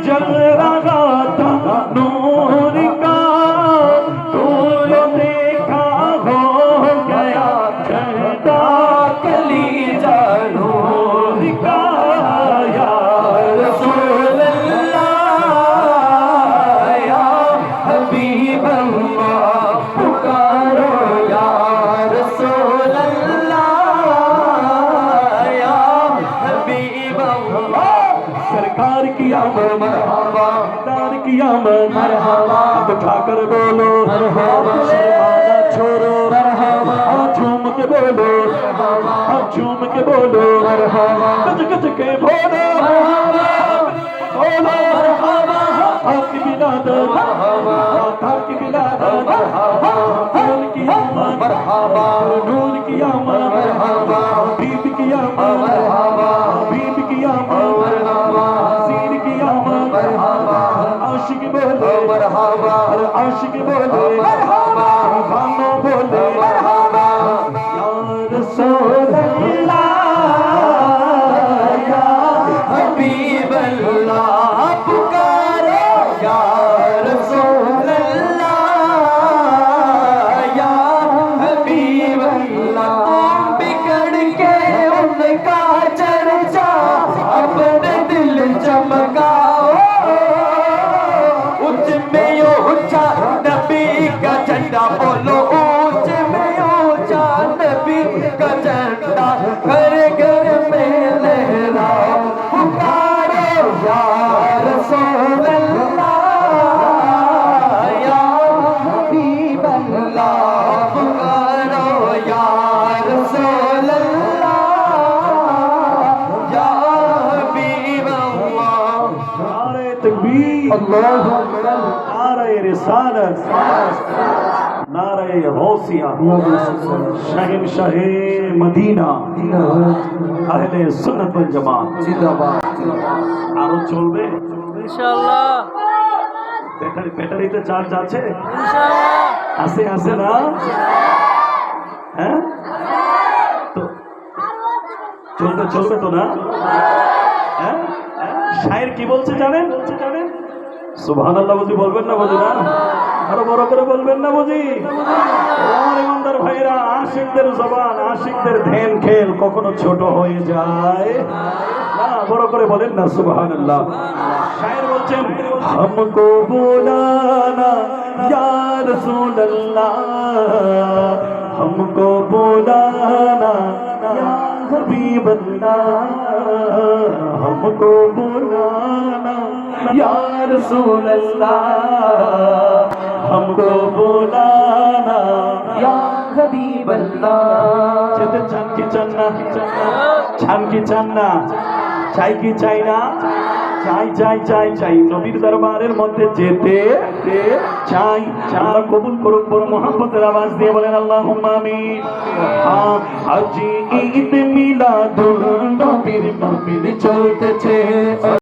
जल रहा था नूर का, नूर देखा हो गया ठंडा कलीजा नूर का। या रसूल अल्लाह या हबीब अल्लाह पुकारो या रसूल अल्लाह या हबीब अल्लाह। सरकार की आमद मरहबा, दार की आमद मरहबा, उठाकर बोलो मरहबा, शर्माना छोड़ो मरहबा, झूम के बोलो मरहबा, झूम के बोलो मरहबा, गज गज के बोलो मरहबा, बोलो मरहबा। आपकी बिलादत मरहबा, आपकी बिलादत मरहबा, नूर की आमद मरहबा, नूर की आमद मरहबा, हबीब की आमद मरहबा, हबीब की आमद मरहबा, सीन की आमद मरहबा, आशिक बोले मरहबा, आशिक बोले मरहबा, भानो बोले मरहबा। या रसूल अल्लाह या हबीब अल्लाह पुकारो या रसूल अल्लाह या हबीब अल्लाह। बिगड़ के उनका चर्चा अपने दिल चमकाओ, उच्च में ऊंचा नबी का झंडा बोलो, ऊंच में ऊंचा नबी का झंडा घर घर में लहराओ, पुकारो या रसूल अल्लाह या हबीब अल्लाह पुकारो या रसूल अल्लाह या हबीब अल्लाह। नारे तकबीर, अल्लाहु अकबर, नारे रिसालत, नारे गौसिया, शहंशाह मदीना, अहले सुन्नत वल जमात जिंदाबाद। আরো চলবে ইনশাআল্লাহ, ব্যাটারিতে চার্জ আছে? ইনশাআল্লাহ আছে, আছে না? হ্যাঁ, তো চলবে, চলবে তো না? হ্যাঁ, শায়ের কি বলছে জানেন? সুবহানাল্লাহ বুঝি বলবেন না? বুঝি না, আরো বড় করে বলবেন না? বুঝি আমার ইমানদার ভাইরা, আশিকদের জবান, আশিকদের ধ্যান খেল কখনো ছোট হয়ে যায় না, বড় করে বলেন না সুবহানাল্লাহ। শায়ের বলছেন, हमको बुलाना या रसूल अल्लाह, हमको बुलाना या हबीब अल्लाह, हमको बुलाना या रसूल अल्लाह, हमको बुलाना या हबीब अल्लाह। যেতে চান কি চান না? চান কি চান না? চাই কি চাই না? চাই চাই চাই চাই, নবীর দরবারের মধ্যে যেতে চাই। চাই কবুল করুক, বড় মোহাম্মতের আওয়াজ দিয়ে বলেন আল্লাহুম্মা আমিন। আজ ঈদ মিলাদুন নবীর মাহফিল চলতেছে।